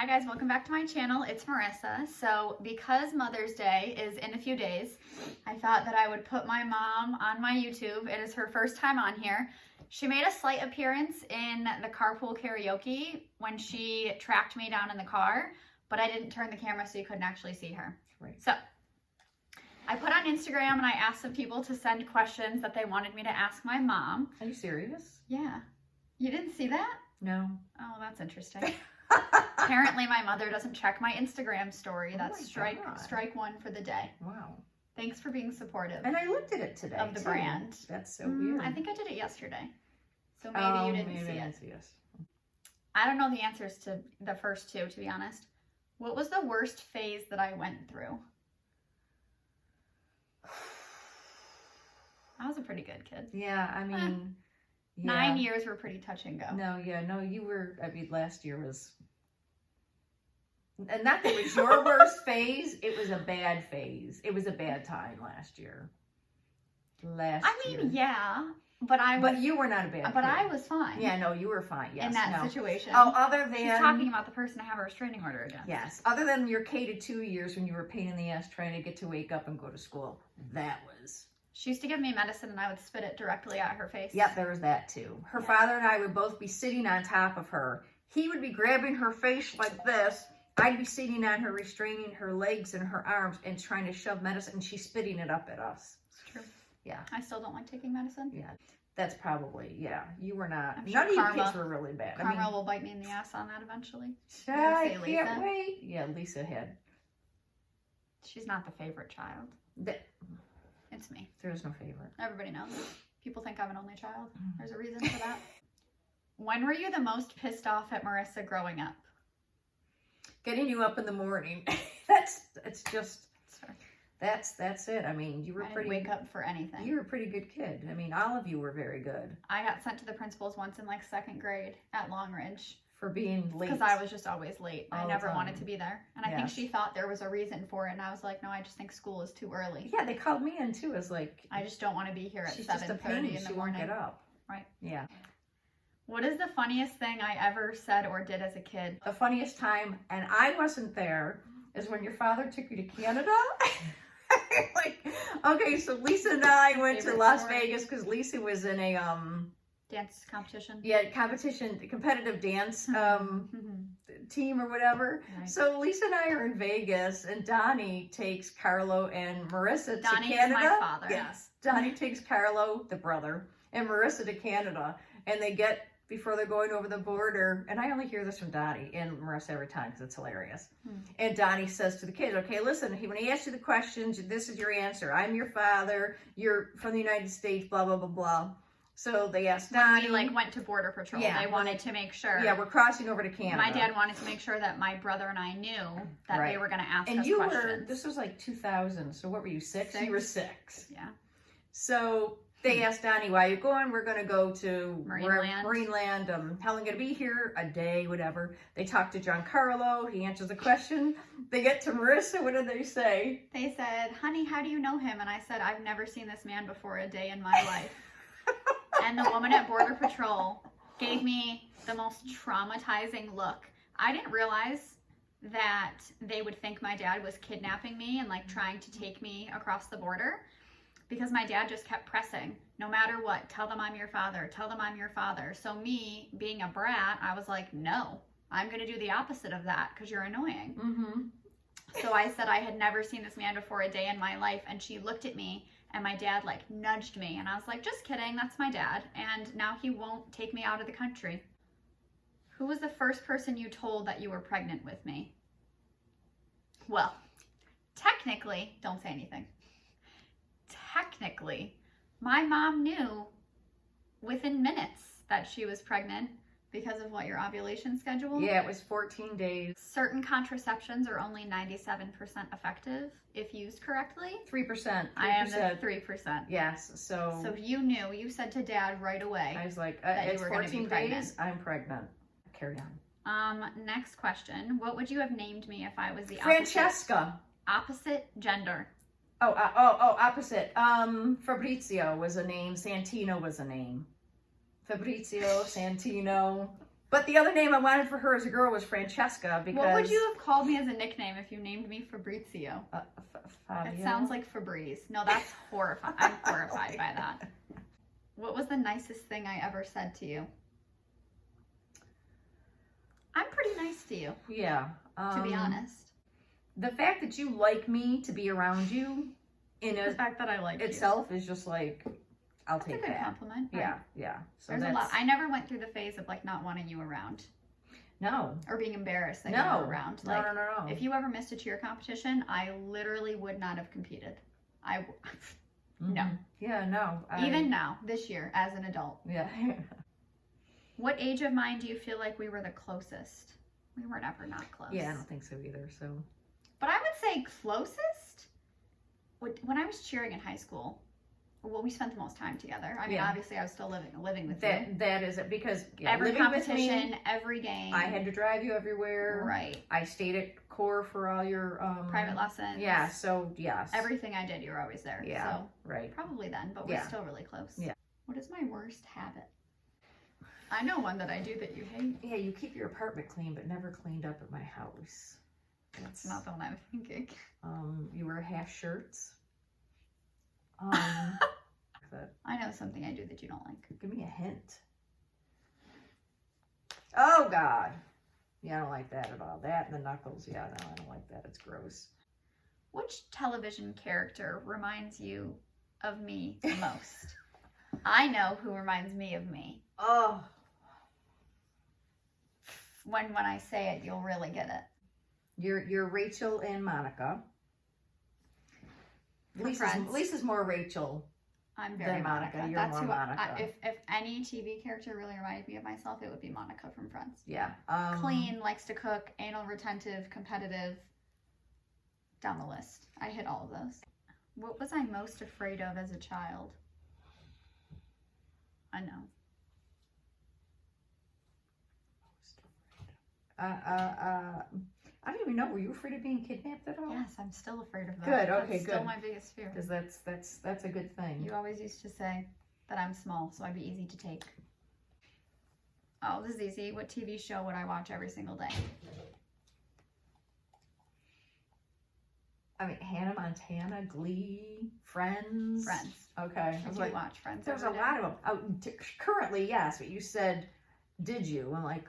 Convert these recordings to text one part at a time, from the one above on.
Hi guys, welcome back to my channel. It's Marissa. So because Mother's Day is in a few days, I thought that I would put my mom on my YouTube. It is her first time on here. She made a slight appearance in the carpool karaoke when she tracked me down in the car, but I didn't turn the camera so you couldn't actually see her. Right. So I put on Instagram and I asked some people to send questions that they wanted me to ask my mom. Are you serious? Yeah. You didn't see that? No. Oh, that's interesting. Apparently my mother doesn't check my Instagram story. That's strike one for the day. Wow. Thanks for being supportive. And I looked at it today of the too. brand. That's so weird. I think I did it yesterday. So maybe you didn't see it. Yes. I don't know the answers to the first two, to be honest. What was the worst phase that I went through? I was a pretty good kid. Yeah, I mean, 9 years were pretty touch and go. No, you were, I mean, last year was, and not that it was your worst phase, it was a bad phase. It was a bad time last year. Yeah, but you were not a bad But kid. I was fine. Yeah, no, you were fine, yes. In that situation. Oh, other than... She's talking about the person I have a restraining order against. Yes, other than your K-2 years when you were a pain in the ass trying to get to wake up and go to school. That was... She used to give me medicine and I would spit it directly at her face. Yep, there was that too. Her father and I would both be sitting on top of her. He would be grabbing her face like this. I'd be sitting on her, restraining her legs and her arms and trying to shove medicine, and she's spitting it up at us. It's true. Yeah. I still don't like taking medicine. Yeah. That's probably, you were not. I'm sure None of you kids were really bad. Karma will bite me in the ass on that eventually. I can't wait. Yeah, Lisa had. She's not the favorite child. It's me. There's no favorite. Everybody knows. People think I'm an only child. There's a reason for that. When were you the most pissed off at Marissa growing up? Getting you up in the morning. That's it. I mean, you were I didn't wake up for anything. You were a pretty good kid. I mean, all of you were very good. I got sent to the principal's once in like 2nd grade at Long Ridge. For being late. Because I was just always late. I never wanted to be there. And I think Yes. she thought there was a reason for it. And I was like, no, I just think school is too early. Yeah, they called me in too. As like, I just don't want to be here at she's just a 7:30 pain. in the She morning. won't get up. Right. Yeah. What is the funniest thing I ever said or did as a kid? The funniest time, and I wasn't there, is when your father took you to Canada. Okay, so Lisa and I went to Las Vegas because Lisa was in a Dance competition? Yeah, competitive dance team or whatever. Right. So Lisa and I are in Vegas, and Donnie takes Carlo and Marissa to Canada. Donnie is my father. Yes, Donnie takes Carlo, the brother, and Marissa to Canada, and they get, before they're going over the border, and I only hear this from Donnie and Marissa every time because it's hilarious. And Donnie says to the kids, okay, listen, when he asks you the questions, this is your answer. I'm your father, you're from the United States, blah, blah, blah, blah. So they asked Donnie. When we went to Border Patrol. Yeah, they wanted to make sure. Yeah, we're crossing over to Canada. My dad wanted to make sure that my brother and I knew that they were going to ask us questions. This was like 2000, so what were you, 6? You were 6. Yeah. So they asked Donnie, why are you going? We're going to go to Marineland. How long going to be here? A day, whatever. They talked to Giancarlo. He answers the question. They get to Marissa. What did they say? They said, honey, how do you know him? And I said, I've never seen this man before a day in my life. And the woman at Border Patrol gave me the most traumatizing look. I didn't realize that they would think my dad was kidnapping me and like trying to take me across the border, because my dad just kept pressing, no matter what, tell them I'm your father, tell them I'm your father. So me, being a brat, I was like, no, I'm going to do the opposite of that because you're annoying. So I said I had never seen this man before a day in my life, and she looked at me. And my dad like nudged me, and I was like, just kidding, that's my dad. And now he won't take me out of the country. Who was the first person you told that you were pregnant with me? Well, technically, don't say anything. Technically, my mom knew within minutes that she was pregnant. Because of what, your ovulation schedule? Yeah, it was 14 days. Certain contraceptions are only 97% effective if used correctly. 3%. I am the 3%. Yes, so you knew, you said to Dad right away. I was like, it's 14 days, I'm pregnant. Carry on. Next question. What would you have named me if I was the Francesca. Opposite gender? Opposite. Fabrizio was a name. Santino was a name. Fabrizio, Santino. But the other name I wanted for her as a girl was Francesca because. What would you have called me as a nickname if you named me Fabrizio? Fabio? It sounds like Febreze. No, that's horrifying. I'm horrified by that. What was the nicest thing I ever said to you? I'm pretty nice to you, Yeah. to be honest. The fact that you like me to be around you in The fact that I like itself is just like, I'll you. take It's a good that. compliment. Yeah, Right? yeah. So There's a that's lot. I never went through the phase of like not wanting you around no, or being embarrassed that you no, were around. no, Like, no, no, no. if you ever missed a cheer competition, I literally would not have competed. No. Mhm. Yeah, no. Even now, this year, as an adult. Yeah. What age of mine do you feel like we were the closest? We were never not close. Yeah, I don't think so either. So But I would say closest, when I was cheering in high school, well, we spent the most time together. I mean, Yeah. obviously, I was still living with you. that is it because Every living with me, competition, every game. I had to drive you everywhere. Right. I stayed at core for all your Private lessons. Yeah, so yes. Everything I did, you were always there. Yeah. So Right. probably then, but we're Yeah. still really close. Yeah. What is my worst habit? I know one that I do that you hate. Yeah, you keep your apartment clean, but never cleaned up at my house. That's not the one I'm thinking. You wear half shirts. But I know something I do that you don't like. give me a hint. Oh God. Yeah, I don't like that at all. That and the knuckles. Yeah, no, I don't like that. It's gross. Which television character reminds you of me the most? I know who reminds me of me. Oh. When I say it, you'll really get it. You're Rachel and Monica. From Friends. Lisa's more Rachel. I'm very Then Monica, Monica. you're That's more who Monica. if any TV character really reminded me of myself, it would be Monica from Friends. Yeah. Clean, likes to cook, anal retentive, competitive. Down the list. I hit all of those. What was I most afraid of as a child? I know. I don't even know. Were you afraid of being kidnapped at all? Yes, I'm still afraid of that. Good, okay, That's still good. my biggest fear. Because that's a good thing. You always used to say that I'm small, so I'd be easy to take. Oh, this is easy. What TV show would I watch every single day? I mean, Hannah Montana, Glee, Friends. Friends. Okay. I I was do like, watch Friends. there's a every day. lot of them. Currently, yes, but you said, did you? I'm like,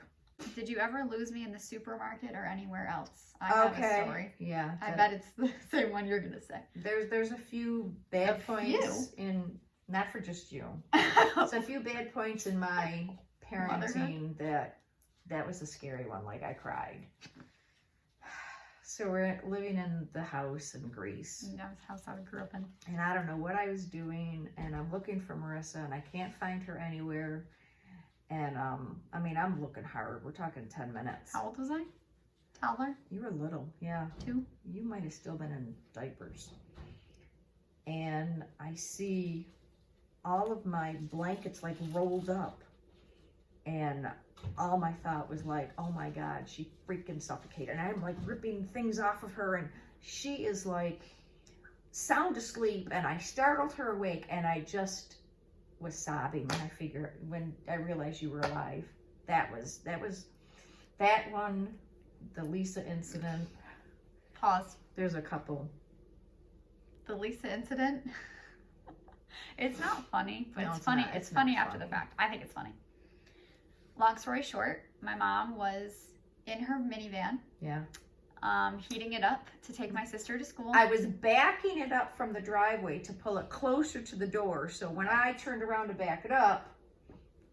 Did you ever lose me in the supermarket or anywhere else? I have okay. a story. Yeah. I bet it's the same one you're gonna say. There's a few bad A points in, not for just you. It's a few bad points in my parenting that was a scary one. Like I cried. So we're living in the house in Greece. That was the house I grew up in. And I don't know what I was doing. And I'm looking for Marissa and I can't find her anywhere. And I mean, I'm looking hard. We're talking 10 minutes. How old was I? Toddler? You were little, yeah. 2? You might have still been in diapers. And I see all of my blankets like rolled up. And all my thought was like, oh my God, she freaking suffocated. And I'm like ripping things off of her and she is like sound asleep and I startled her awake and I just was sobbing when I realized you were alive. That one, the Lisa incident. Pause. There's a couple. The Lisa incident. It's not funny, but No, it's it's funny. not. It's It's funny not after the funny. fact. I think it's funny. Long story short, my mom was in her minivan, Yeah. heating it up to take my sister to school. I was backing it up from the driveway to pull it closer to the door. So when I turned around to back it up,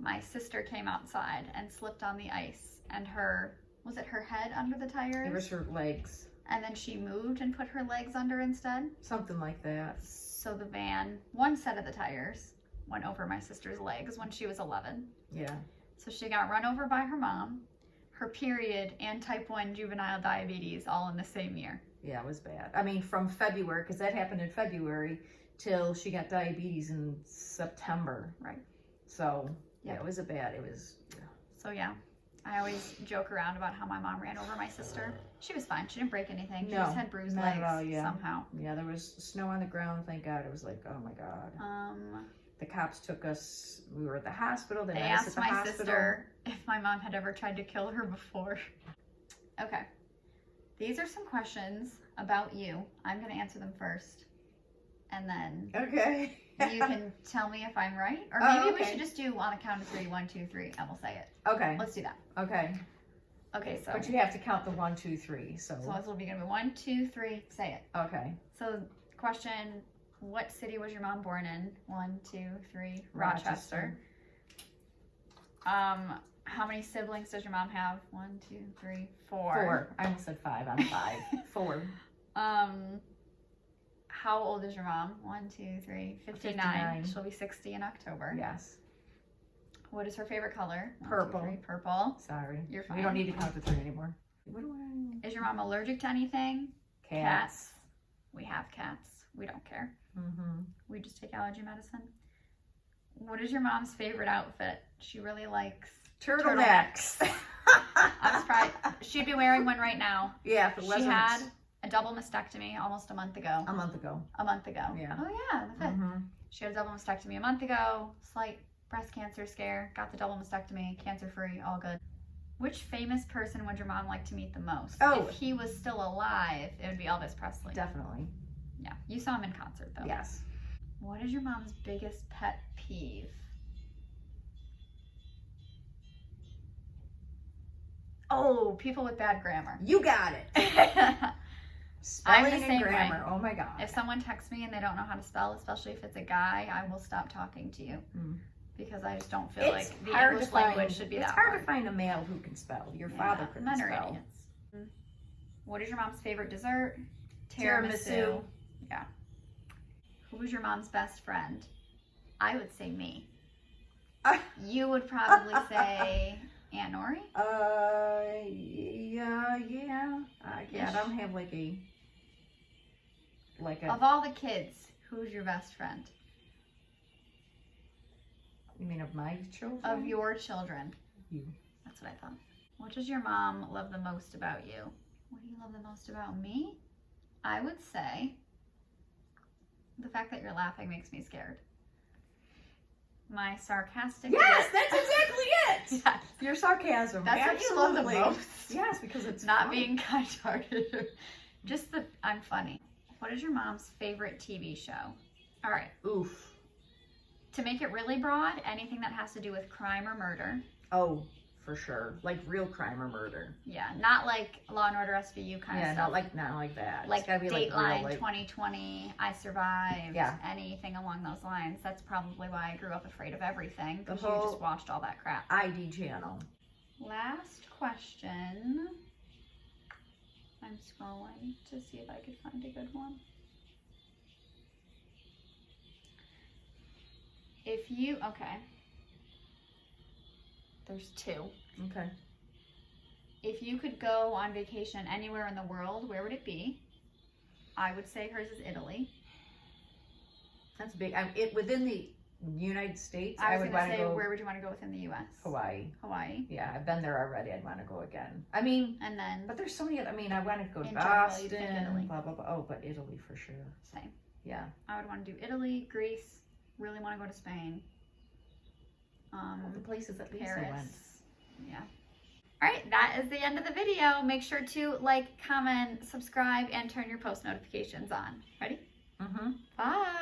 My sister came outside and slipped on the ice, and was it her head under the tires? it was her legs. And then she moved and put her legs under instead. Something like that. So the van, one set of the tires, went over my sister's legs when she was 11. Yeah. So she got run over by her mom, her period, and type 1 juvenile diabetes all in the same year. Yeah, it was bad. I mean, from February, because that happened in February, till she got diabetes in September. Right. So, yeah, Yep. it was It was, So yeah, I always joke around about how my mom ran over my sister. She was fine. She didn't break anything. She No, just had bruised not legs at all, yeah. somehow. yeah, there was snow on the ground. Thank God. It was like, oh my God. The cops took us, we were at the hospital. They met us at asked the my hospital. sister if my mom had ever tried to kill her before. Okay. These are some questions about you. I'm going to answer them first. And then Okay. you can tell me if I'm right. Or Oh, maybe we okay. should just do on the count of 3, 1, 2, 3, and we'll say it. Okay. Let's do that. Okay. Okay, so. But you have to count the 1, 2, 3. So. So this will be going to be 1, 2, 3, say it. Okay. So, question, what city was your mom born in? 1, 2, 3, Rochester. How many siblings does your mom have? 1, 2, 3, 4. 4. I almost said 5. I'm 5. 4. How old is your mom? 1, 2, 3, 59. She'll be 60 in October. Yes. What is her favorite color? 1, Purple. 2, 3, purple. Sorry. You're fine. We don't need to count to 3 anymore. What do I? Is your mom allergic to anything? Cats. We have cats. We don't care. Mm-hmm. We just take allergy medicine. What is your mom's favorite outfit? She really likes Turtlenecks. I'm surprised. She'd be wearing one right now. Yeah, if it She wasn't. had a double mastectomy almost a month ago. A month ago. Yeah. Oh yeah, the 5th. Mm-hmm. She had a double mastectomy a month ago. Slight breast cancer scare. Got the double mastectomy. Cancer free. All good. Which famous person would your mom like to meet the most? Oh. If he was still alive, it would be Elvis Presley. Definitely. Yeah. You saw him in concert though. Yes. What is your mom's biggest pet peeve? Oh, people with bad grammar. You got it. I'm Spelling the same and way. grammar. Oh my God. If someone texts me and they don't know how to spell, especially if it's a guy, I will stop talking to you because I just don't feel It's like the hard English to find, language should be it's that hard to find a male who can spell. Your father couldn't Men are spell. idiots. What is your mom's favorite dessert? Tiramisu. Yeah. Who is your mom's best friend? I would say me. You would probably say Aunt Nori? Yeah. I don't have like a Of all the kids, who's your best friend? You mean of my children? Of your children. You. That's what I thought. What does your mom love the most about you? What do you love the most about me? I would say the fact that you're laughing makes me scared. My sarcastic Yes, wit- that's exactly it. Yes. Your sarcasm. That's what you love the Absolutely. most. Yes, because it's Not fun. being kind-hearted. Just I'm funny. What is your mom's favorite TV show? All right. Oof. To make it really broad, anything that has to do with crime or murder. Oh, for sure. Like real crime or murder. Yeah, not like Law and Order SVU kind of Yeah, stuff. not like that. It's Like gotta be like Dateline, real, like 2020, I Survived, Yeah. anything along those lines. That's probably why I grew up afraid of everything, because The you whole- just watched all that crap. ID channel. Last question. I'm scrolling to see if I could find a good one. Okay. There's 2. Okay. If you could go on vacation anywhere in the world, where would it be? I would say hers is Italy. That's big. Within the United States, I was would going want to to say, go where would you want to go within the U.S.? Hawaii. Hawaii. Yeah, I've been there already. I'd want to go again. I mean, And then, but there's so many. I mean, I want to go to In general, you'd Boston. pick Italy. Blah blah blah. Oh, but Italy for sure. same. Yeah. I would want to do Italy, Greece, really want to go to Spain. All the places that Lisa Paris. went. Yeah. All right, that is the end of the video. Make sure to like, comment, subscribe, and turn your post notifications on. Ready? Mm-hmm. Bye.